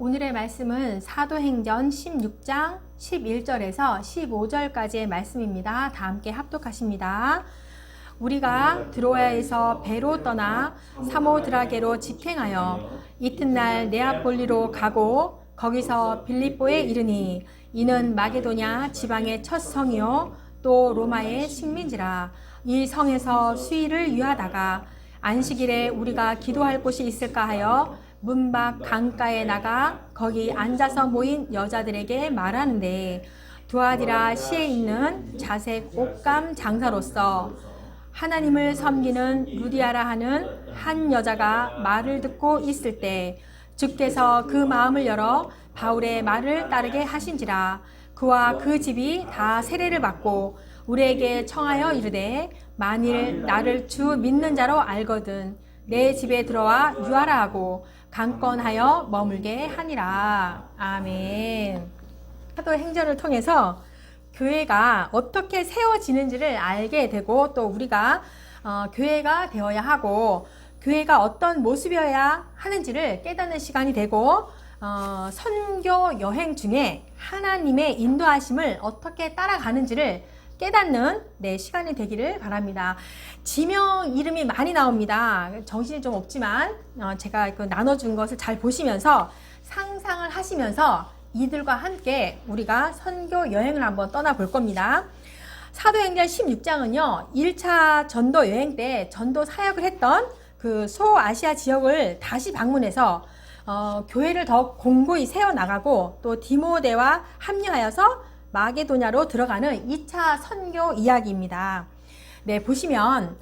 오늘의 말씀은 사도행전 16장 11절에서 15절까지의 말씀입니다. 다 함께 합독하십니다. 우리가 드로아에서 배로 떠나 사모드라게로 직행하여 이튿날 네아폴리로 가고 거기서 빌립보에 이르니 이는 마게도냐 지방의 첫 성이요 또 로마의 식민지라. 이 성에서 수일을 유하다가 안식일에 우리가 기도할 곳이 있을까 하여 문밖 강가에 나가 거기 앉아서 모인 여자들에게 말하는데 두아디라 시에 있는 자색 옷감 장사로서 하나님을 섬기는 루디아라 하는 한 여자가 말을 듣고 있을 때 주께서 그 마음을 열어 바울의 말을 따르게 하신지라. 그와 그 집이 다 세례를 받고 우리에게 청하여 이르되 만일 나를 주 믿는 자로 알거든 내 집에 들어와 유하라 하고 강권하여 머물게 하니라. 아멘. 사도행전을 통해서 교회가 어떻게 세워지는지를 알게 되고 또 우리가 교회가 되어야 하고 교회가 어떤 모습이어야 하는지를 깨닫는 시간이 되고 선교 여행 중에 하나님의 인도하심을 어떻게 따라가는지를 깨닫는 시간이 되기를 바랍니다. 지명 이름이 많이 나옵니다. 정신이 좀 없지만 제가 나눠준 것을 잘 보시면서 상상을 하시면서 이들과 함께 우리가 선교 여행을 한번 떠나볼 겁니다. 사도행전 16장은요 1차 전도 여행 때 전도 사역을 했던 그 소아시아 지역을 다시 방문해서 교회를 더 공고히 세워나가고 또 디모데와 합류하여서 마게도냐로 들어가는 2차 선교 이야기입니다. 네, 보시면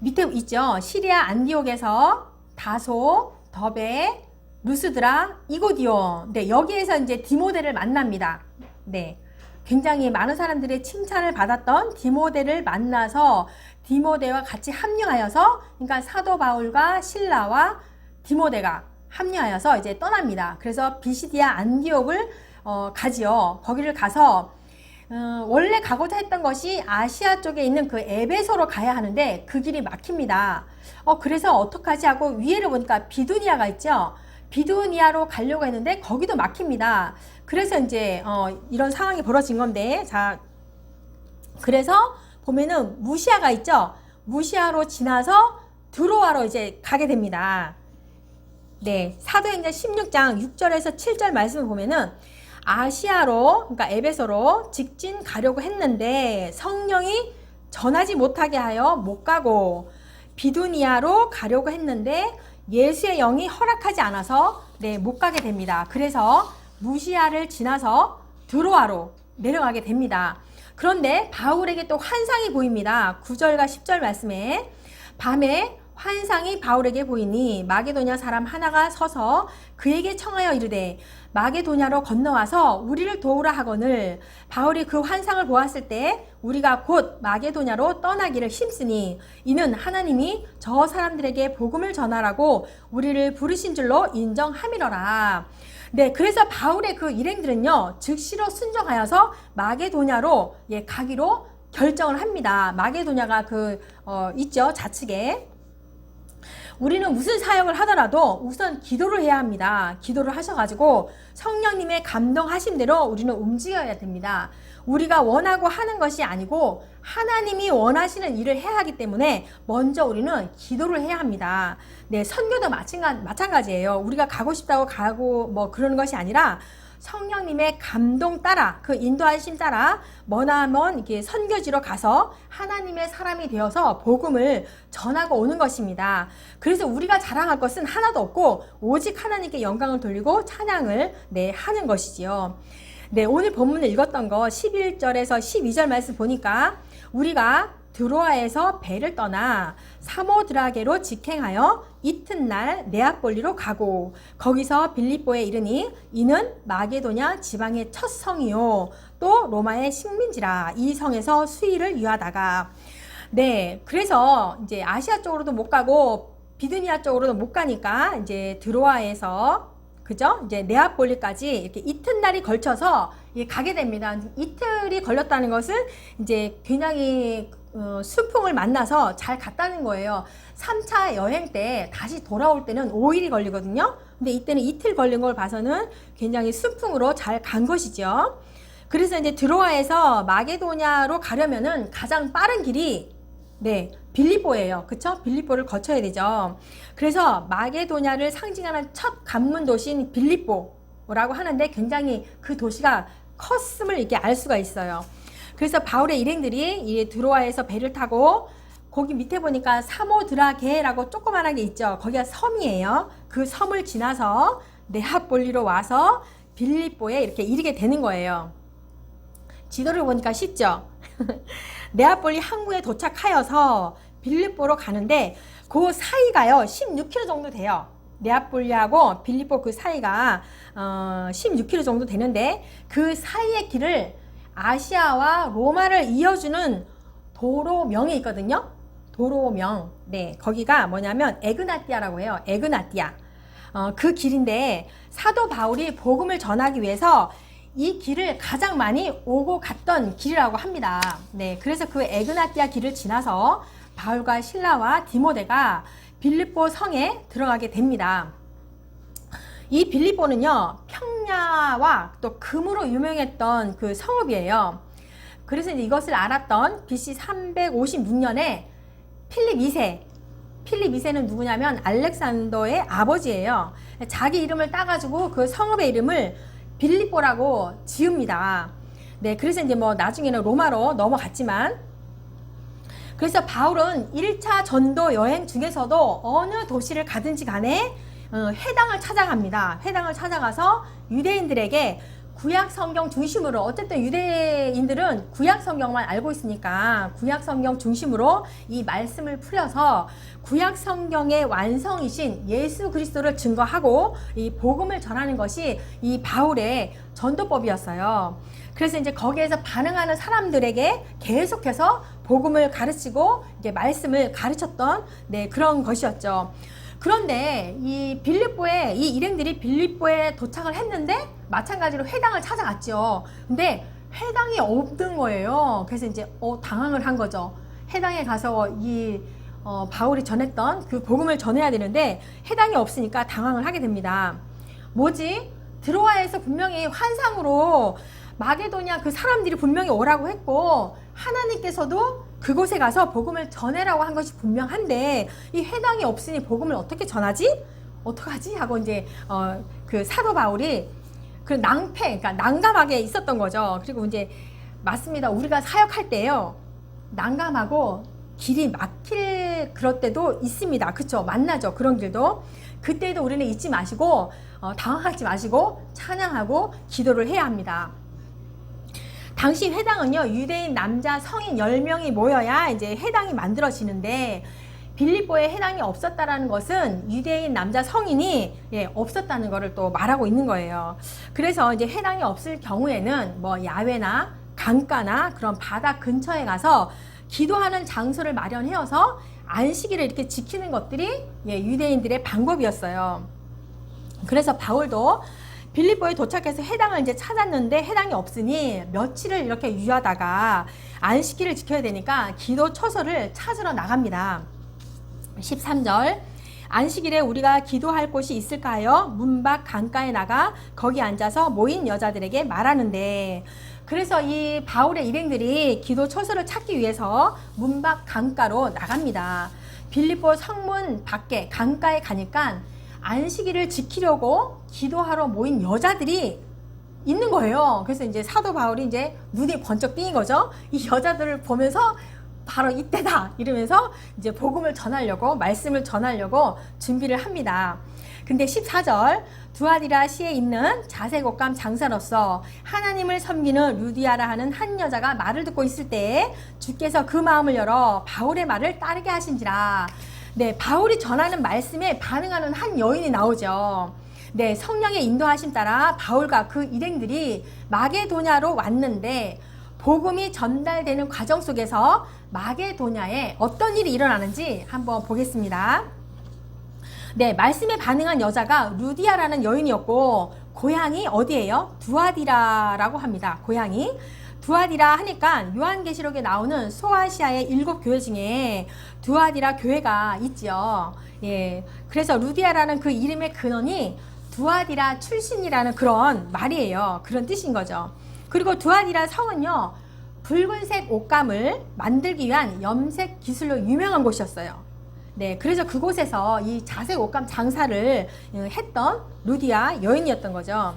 밑에 있죠. 시리아 안디옥에서 다소, 더베, 루스드라, 이고디오. 네, 여기에서 이제 디모데를 만납니다. 네. 굉장히 많은 사람들의 칭찬을 받았던 디모데를 만나서 디모데와 같이 합류하여서 그러니까 사도 바울과 실라와 디모데가 합류하여서 이제 떠납니다. 그래서 비시디아 안디옥을 가지요. 거기를 가서 원래 가고자 했던 것이 아시아 쪽에 있는 그 에베소로 가야 하는데 그 길이 막힙니다. 그래서 어떡하지 하고 위에를 보니까 비두니아가 있죠. 비두니아로 가려고 했는데 거기도 막힙니다. 그래서 이제 이런 상황이 벌어진 건데, 자, 그래서 보면은 무시아가 있죠. 무시아로 지나서 드로아로 이제 가게 됩니다. 네, 사도행전 16장 6절에서 7절 말씀을 보면은 아시아로, 그러니까 에베소로 직진 가려고 했는데 성령이 전하지 못하게 하여 못 가고 비두니아로 가려고 했는데 예수의 영이 허락하지 않아서 못 가게 됩니다. 그래서 무시아를 지나서 드로아로 내려가게 됩니다. 그런데 바울에게 또 환상이 보입니다. 9절과 10절 말씀에 밤에 환상이 바울에게 보이니 마게도냐 사람 하나가 서서 그에게 청하여 이르되 마게도냐로 건너와서 우리를 도우라 하거늘 바울이 그 환상을 보았을 때 우리가 곧 마게도냐로 떠나기를 힘쓰니 이는 하나님이 저 사람들에게 복음을 전하라고 우리를 부르신 줄로 인정함이러라. 네, 그래서 바울의 그 일행들은요 즉시로 순종하여서 마게도냐로 가기로 결정을 합니다. 마게도냐가 있죠, 좌측에. 우리는 무슨 사역을 하더라도 우선 기도를 해야 합니다. 기도를 하셔가지고 성령님의 감동하신 대로 우리는 움직여야 됩니다. 우리가 원하고 하는 것이 아니고 하나님이 원하시는 일을 해야 하기 때문에 먼저 우리는 기도를 해야 합니다. 네, 선교도 마찬가지예요. 우리가 가고 싶다고 가고 뭐 그러는 것이 아니라 성령님의 감동 따라 그 인도하심 따라 머나먼 이렇게 선교지로 가서 하나님의 사람이 되어서 복음을 전하고 오는 것입니다. 그래서 우리가 자랑할 것은 하나도 없고 오직 하나님께 영광을 돌리고 찬양을 하는 것이지요. 네, 오늘 본문을 읽었던 거 11절에서 12절 말씀 보니까 우리가 드로아에서 배를 떠나 사모드라게로 직행하여 이튿날 네아폴리로 가고 거기서 빌립보에 이르니 이는 마게도냐 지방의 첫 성이요 또 로마의 식민지라. 이 성에서 수일을 유하다가. 네, 그래서 이제 아시아 쪽으로도 못 가고 비두니아 쪽으로도 못 가니까 이제 드로아에서 그죠? 이제 네아폴리까지 이렇게 이튿날이 걸쳐서 가게 됩니다. 이틀이 걸렸다는 것은 이제 굉장히 순풍을 만나서 잘 갔다는 거예요. 3차 여행 때 다시 돌아올 때는 5일이 걸리거든요. 근데 이때는 이틀 걸린 걸 봐서는 굉장히 순풍으로 잘 간 것이죠. 그래서 이제 드로아에서 마게도냐로 가려면은 가장 빠른 길이 빌립보예요. 그쵸? 빌립보를 거쳐야 되죠. 그래서 마게도냐를 상징하는 첫 관문 도시인 빌립보라고 하는데 굉장히 그 도시가 컸음을 이렇게 알 수가 있어요. 그래서 바울의 일행들이 이 드로아에서 배를 타고 거기 밑에 보니까 사모드라게라고 조그만하게 있죠. 거기가 섬이에요. 그 섬을 지나서 네아폴리로 와서 빌립보에 이렇게 이르게 되는 거예요. 지도를 보니까 쉽죠. 네아폴리 항구에 도착하여서 빌립보로 가는데 그 사이가요 16km 정도 돼요. 네아폴리하고 빌립보 그 사이가 16km 정도 되는데 그 사이의 길을 아시아와 로마를 이어주는 도로명이 있거든요. 도로명. 네, 거기가 뭐냐면 에그나띠아라고 해요. 에그나띠아. 그 길인데 사도 바울이 복음을 전하기 위해서 이 길을 가장 많이 오고 갔던 길이라고 합니다. 네, 그래서 그 에그나띠아 길을 지나서 바울과 실라와 디모데가 빌립보 성에 들어가게 됩니다. 이 빌립보는요, 평야와 또 금으로 유명했던 그 성읍이에요. 그래서 이제 이것을 알았던 BC 356년에 필립 2세. 필립 2세는 누구냐면 알렉산더의 아버지예요. 자기 이름을 따가지고 그 성읍의 이름을 빌립보라고 지읍니다. 네, 그래서 이제 뭐 나중에는 로마로 넘어갔지만, 그래서 바울은 1차 전도 여행 중에서도 어느 도시를 가든지 간에 회당을 찾아갑니다. 회당을 찾아가서 유대인들에게 구약 성경 중심으로, 어쨌든 유대인들은 구약 성경만 알고 있으니까 구약 성경 중심으로 이 말씀을 풀어서 구약 성경의 완성이신 예수 그리스도를 증거하고 이 복음을 전하는 것이 이 바울의 전도법이었어요. 그래서 이제 거기에서 반응하는 사람들에게 계속해서 복음을 가르치고 이제 말씀을 가르쳤던 그런 것이었죠. 그런데 이 빌립보에 이 일행들이 빌립보에 도착을 했는데 마찬가지로 회당을 찾아갔죠. 근데 회당이 없는 거예요. 그래서 이제 당황을 한 거죠. 회당에 가서 이 바울이 전했던 그 복음을 전해야 되는데 회당이 없으니까 당황을 하게 됩니다. 뭐지? 드로아에서 분명히 환상으로 마게도냐 그 사람들이 분명히 오라고 했고 하나님께서도 그곳에 가서 복음을 전해라고 한 것이 분명한데 이 회당이 없으니 복음을 어떻게 전하지? 어떡하지? 하고 이제 그 사도 바울이 그 그러니까 난감하게 있었던 거죠. 그리고 이제 맞습니다. 우리가 사역할 때요 난감하고 길이 막힐 그럴 때도 있습니다. 그쵸? 만나죠. 그런 길도. 그때도 우리는 잊지 마시고 당황하지 마시고 찬양하고 기도를 해야 합니다. 당시 회당은요, 유대인 남자 성인 10명이 모여야 이제 회당이 만들어지는데, 빌립보에 회당이 없었다라는 것은 유대인 남자 성인이 없었다는 것을 또 말하고 있는 거예요. 그래서 이제 회당이 없을 경우에는 뭐 야외나 강가나 그런 바다 근처에 가서 기도하는 장소를 마련해서 안식일을 이렇게 지키는 것들이 유대인들의 방법이었어요. 그래서 바울도 빌립보에 도착해서 회당을 이제 찾았는데 회당이 없으니 며칠을 이렇게 유하다가 안식일을 지켜야 되니까 기도 처소를 찾으러 나갑니다. 13절 안식일에 우리가 기도할 곳이 있을까요? 문 밖 강가에 나가 거기 앉아서 모인 여자들에게 말하는데, 그래서 이 바울의 일행들이 기도 처소를 찾기 위해서 문 밖 강가로 나갑니다. 빌립보 성문 밖에 강가에 가니까 안식일을 지키려고 기도하러 모인 여자들이 있는 거예요. 그래서 이제 사도 바울이 이제 눈이 번쩍 띄인 거죠. 이 여자들을 보면서 바로 이때다 이러면서 이제 복음을 전하려고, 말씀을 전하려고 준비를 합니다. 근데 14절 두아디라시에 있는 자색옷감 장사로서 하나님을 섬기는 루디아라 하는 한 여자가 말을 듣고 있을 때에 주께서 그 마음을 열어 바울의 말을 따르게 하신지라. 네, 바울이 전하는 말씀에 반응하는 한 여인이 나오죠. 네, 성령의 인도하심 따라 바울과 그 일행들이 마게도냐로 왔는데 복음이 전달되는 과정 속에서 마게도냐에 어떤 일이 일어나는지 한번 보겠습니다. 네, 말씀에 반응한 여자가 루디아라는 여인이었고 고향이 어디예요? 두아디라라고 합니다. 고향이 두아디라 하니까 요한계시록에 나오는 소아시아의 7교회 중에 두아디라 교회가 있죠. 예, 그래서 루디아라는 그 이름의 근원이 두아디라 출신이라는 그런 말이에요. 그런 뜻인 거죠. 그리고 두아디라 성은요, 붉은색 옷감을 만들기 위한 염색 기술로 유명한 곳이었어요. 네, 그래서 그곳에서 이 자색 옷감 장사를 했던 루디아 여인이었던 거죠.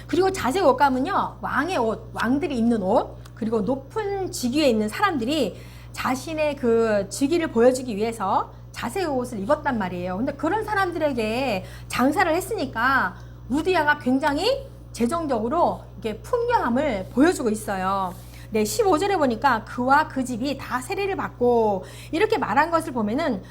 그리고 자색 옷감은요, 왕의 옷, 왕들이 입는 옷, 그리고 높은 직위에 있는 사람들이 자신의 그 직위를 보여주기 위해서 자색 옷을 입었단 말이에요. 근데 그런 사람들에게 장사를 했으니까 루디아가 굉장히 재정적으로 이렇게 풍요함을 보여주고 있어요. 네, 15절에 보니까 그와 그 집이 다 세례를 받고 이렇게 말한 것을 보면은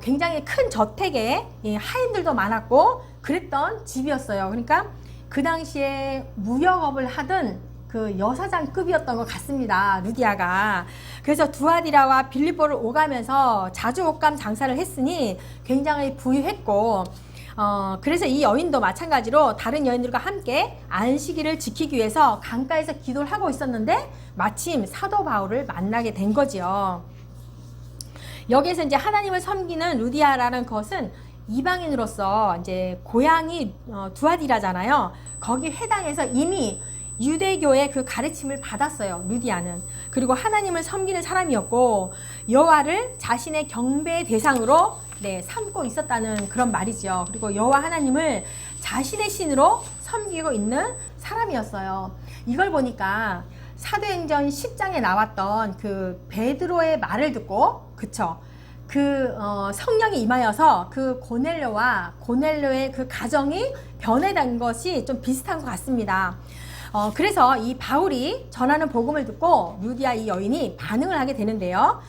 굉장히 큰 저택에 하인들도 많았고 그랬던 집이었어요. 그러니까 그 당시에 무역업을 하던 그 여사장급이었던 것 같습니다. 루디아가. 그래서 두아디라와 빌립보를 오가면서 자주 옷감 장사를 했으니 굉장히 부유했고, 그래서 이 여인도 마찬가지로 다른 여인들과 함께 안식일을 지키기 위해서 강가에서 기도를 하고 있었는데 마침 사도 바울을 만나게 된 거지요. 여기에서 이제 하나님을 섬기는 루디아라는 것은 이방인으로서 이제 고향이 두아디라잖아요. 거기 해당해서 이미 유대교의 그 가르침을 받았어요. 루디아는. 그리고 하나님을 섬기는 사람이었고 여호와를 자신의 경배의 대상으로 삼고 있었다는 그런 말이죠. 그리고 여호와 하나님을 자신의 신으로 섬기고 있는 사람이었어요. 이걸 보니까 사도행전 10장에 나왔던 그 베드로의 말을 듣고, 그쵸? 그 성령이 임하여서 그 고넬료의 그 가정이 변해간 것이 좀 비슷한 것 같습니다. 그래서 이 바울이 전하는 복음을 듣고 루디아 이 여인이 반응을 하게 되는데요.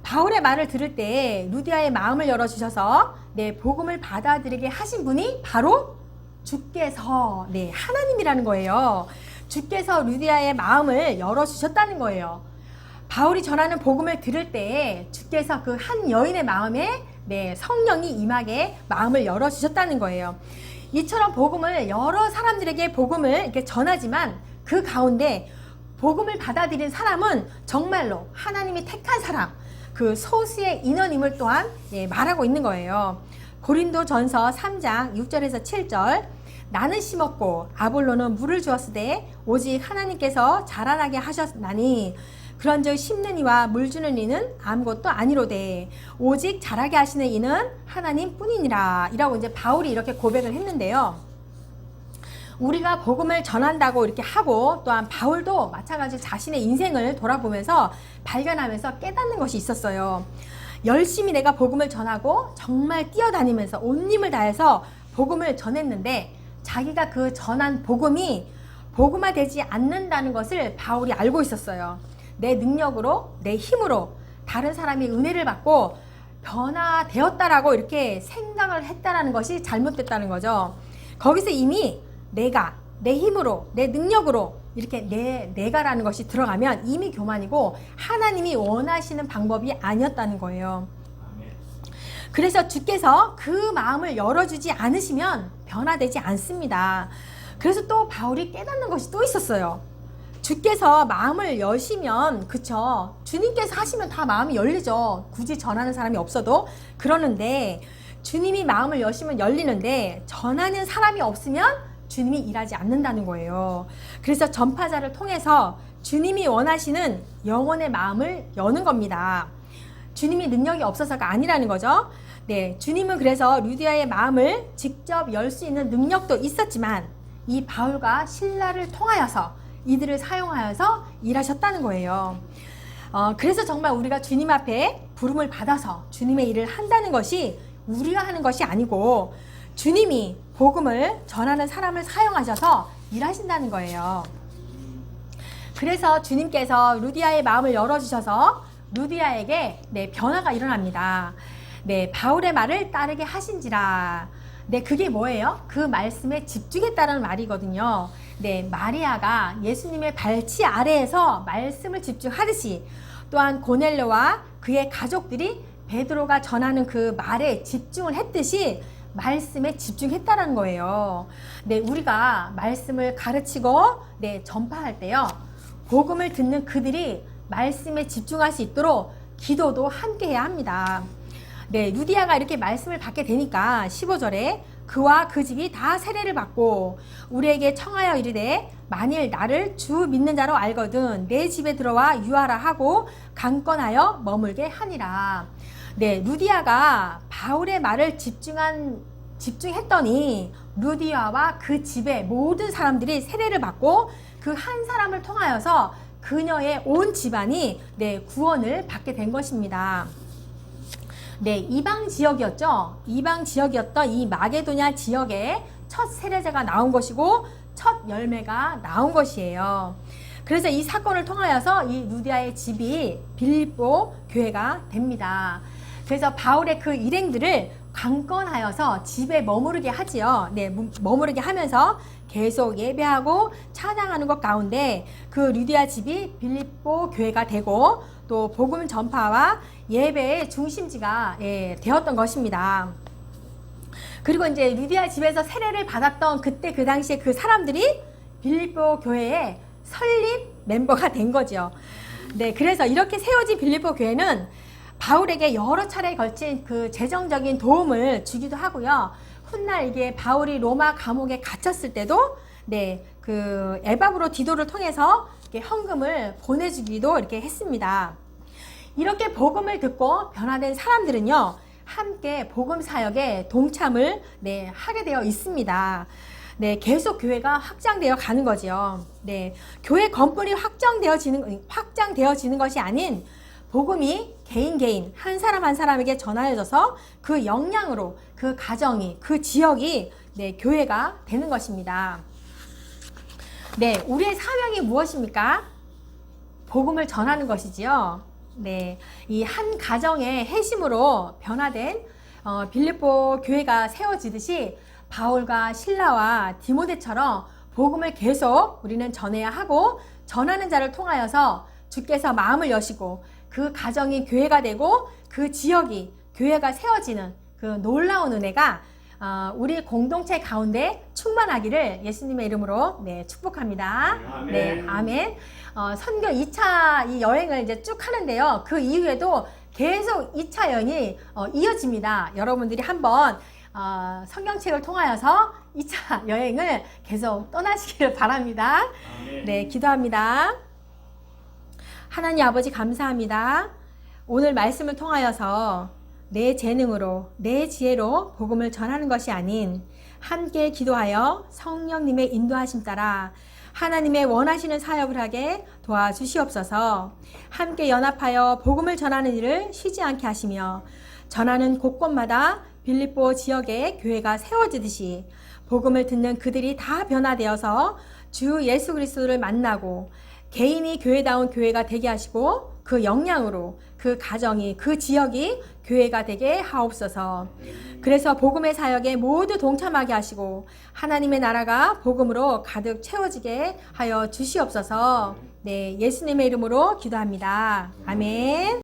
바울의 말을 들을 때 루디아의 마음을 열어주셔서 복음을 받아들이게 하신 분이 바로 주께서 하나님이라는 거예요. 주께서 루디아의 마음을 열어주셨다는 거예요. 바울이 전하는 복음을 들을 때 주께서 그 한 여인의 마음에 성령이 임하게 마음을 열어주셨다는 거예요. 이처럼 복음을 여러 사람들에게 복음을 이렇게 전하지만 그 가운데 복음을 받아들인 사람은 정말로 하나님이 택한 사람, 그 소수의 인원임을 또한 말하고 있는 거예요. 고린도전서 3장 6절에서 7절, 나는 심었고 아볼로는 물을 주었으되 오직 하나님께서 자라나게 하셨나니 그런즉 심는 이와 물 주는 이는 아무것도 아니로되 오직 자라게 하시는 이는 하나님뿐이니라 이라고 이제 바울이 이렇게 고백을 했는데요. 우리가 복음을 전한다고 이렇게 하고 또한 바울도 마찬가지로 자신의 인생을 돌아보면서 발견하면서 깨닫는 것이 있었어요. 열심히 내가 복음을 전하고 정말 뛰어다니면서 온 힘을 다해서 복음을 전했는데 자기가 그 전한 복음이 복음화되지 않는다는 것을 바울이 알고 있었어요. 내 능력으로, 내 힘으로 다른 사람이 은혜를 받고 변화되었다라고 이렇게 생각을 했다라는 것이 잘못됐다는 거죠. 거기서 이미 내가, 내 힘으로, 내 능력으로 이렇게 내가라는 것이 들어가면 이미 교만이고 하나님이 원하시는 방법이 아니었다는 거예요. 그래서 주께서 그 마음을 열어주지 않으시면 변화되지 않습니다. 그래서 또 바울이 깨닫는 것이 또 있었어요. 주께서 마음을 여시면, 그쵸? 주님께서 하시면 다 마음이 열리죠. 굳이 전하는 사람이 없어도. 그러는데 주님이 마음을 여시면 열리는데 전하는 사람이 없으면 주님이 일하지 않는다는 거예요. 그래서 전파자를 통해서 주님이 원하시는 영혼의 마음을 여는 겁니다. 주님이 능력이 없어서가 아니라는 거죠. 주님은 그래서 루디아의 마음을 직접 열 수 있는 능력도 있었지만 이 바울과 실라를 통하여서 이들을 사용하여서 일하셨다는 거예요. 그래서 정말 우리가 주님 앞에 부름을 받아서 주님의 일을 한다는 것이 우리가 하는 것이 아니고 주님이 복음을 전하는 사람을 사용하셔서 일하신다는 거예요. 그래서 주님께서 루디아의 마음을 열어주셔서 루디아에게 변화가 일어납니다. 바울의 말을 따르게 하신지라. 그게 뭐예요? 그 말씀에 집중했다는 말이거든요. 마리아가 예수님의 발치 아래에서 말씀을 집중하듯이 또한 고넬료와 그의 가족들이 베드로가 전하는 그 말에 집중을 했듯이 말씀에 집중했다라는 거예요. 네, 우리가 말씀을 가르치고 전파할 때요. 복음을 듣는 그들이 말씀에 집중할 수 있도록 기도도 함께 해야 합니다. 네, 루디아가 이렇게 말씀을 받게 되니까 15절에 그와 그 집이 다 세례를 받고 우리에게 청하여 이르되 만일 나를 주 믿는 자로 알거든 내 집에 들어와 유하라 하고 강권하여 머물게 하니라. 네, 루디아가 바울의 말을 집중했더니 루디아와 그 집의 모든 사람들이 세례를 받고 그 한 사람을 통하여서 그녀의 온 집안이 구원을 받게 된 것입니다. 네, 이방 지역이었죠. 이방 지역이었던 이 마게도냐 지역에 첫 세례자가 나온 것이고 첫 열매가 나온 것이에요. 그래서 이 사건을 통하여서 이 루디아의 집이 빌립보 교회가 됩니다. 그래서 바울의 그 일행들을 강권하여서 집에 머무르게 하지요. 네, 머무르게 하면서 계속 예배하고 찬양하는 것 가운데 그 루디아 집이 빌립보 교회가 되고 또 복음 전파와 예배의 중심지가 되었던 것입니다. 그리고 이제 루디아 집에서 세례를 받았던 그때 그 당시에 그 사람들이 빌립보 교회의 설립 멤버가 된 거죠. 네, 그래서 이렇게 세워진 빌립보 교회는 바울에게 여러 차례에 걸친 그 재정적인 도움을 주기도 하고요. 훗날 이게 바울이 로마 감옥에 갇혔을 때도 그 에바브로 디도를 통해서 이렇게 헌금을 보내주기도 이렇게 했습니다. 이렇게 복음을 듣고 변화된 사람들은요, 함께 복음 사역에 동참을 하게 되어 있습니다. 네, 계속 교회가 확장되어 가는 거죠. 네, 교회 건물이 확장되어지는 것이 아닌 복음이 개인 한 사람 한 사람에게 전하여져서 그 역량으로 그 가정이 그 지역이 교회가 되는 것입니다. 네, 우리의 사명이 무엇입니까? 복음을 전하는 것이지요. 네, 이 한 가정의 핵심으로 변화된 빌립보 교회가 세워지듯이 바울과 실라와 디모데처럼 복음을 계속 우리는 전해야 하고 전하는 자를 통하여서 주께서 마음을 여시고 그 가정이 교회가 되고 그 지역이 교회가 세워지는 그 놀라운 은혜가 우리 공동체 가운데 충만하기를 예수님의 이름으로 축복합니다. 아멘. 네, 아멘. 선교 2차 이 여행을 이제 쭉 하는데요. 그 이후에도 계속 2차 여행이 이어집니다. 여러분들이 한번 성경책을 통하여서 2차 여행을 계속 떠나시기를 바랍니다. 아멘. 네, 기도합니다. 하나님 아버지 감사합니다. 오늘 말씀을 통하여서 내 재능으로 내 지혜로 복음을 전하는 것이 아닌 함께 기도하여 성령님의 인도하심 따라 하나님의 원하시는 사역을 하게 도와주시옵소서. 함께 연합하여 복음을 전하는 일을 쉬지 않게 하시며 전하는 곳곳마다 빌립보 지역에 교회가 세워지듯이 복음을 듣는 그들이 다 변화되어서 주 예수 그리스도를 만나고 개인이 교회다운 교회가 되게 하시고 그 역량으로 그 가정이 그 지역이 교회가 되게 하옵소서. 그래서 복음의 사역에 모두 동참하게 하시고 하나님의 나라가 복음으로 가득 채워지게 하여 주시옵소서. 네, 예수님의 이름으로 기도합니다. 아멘.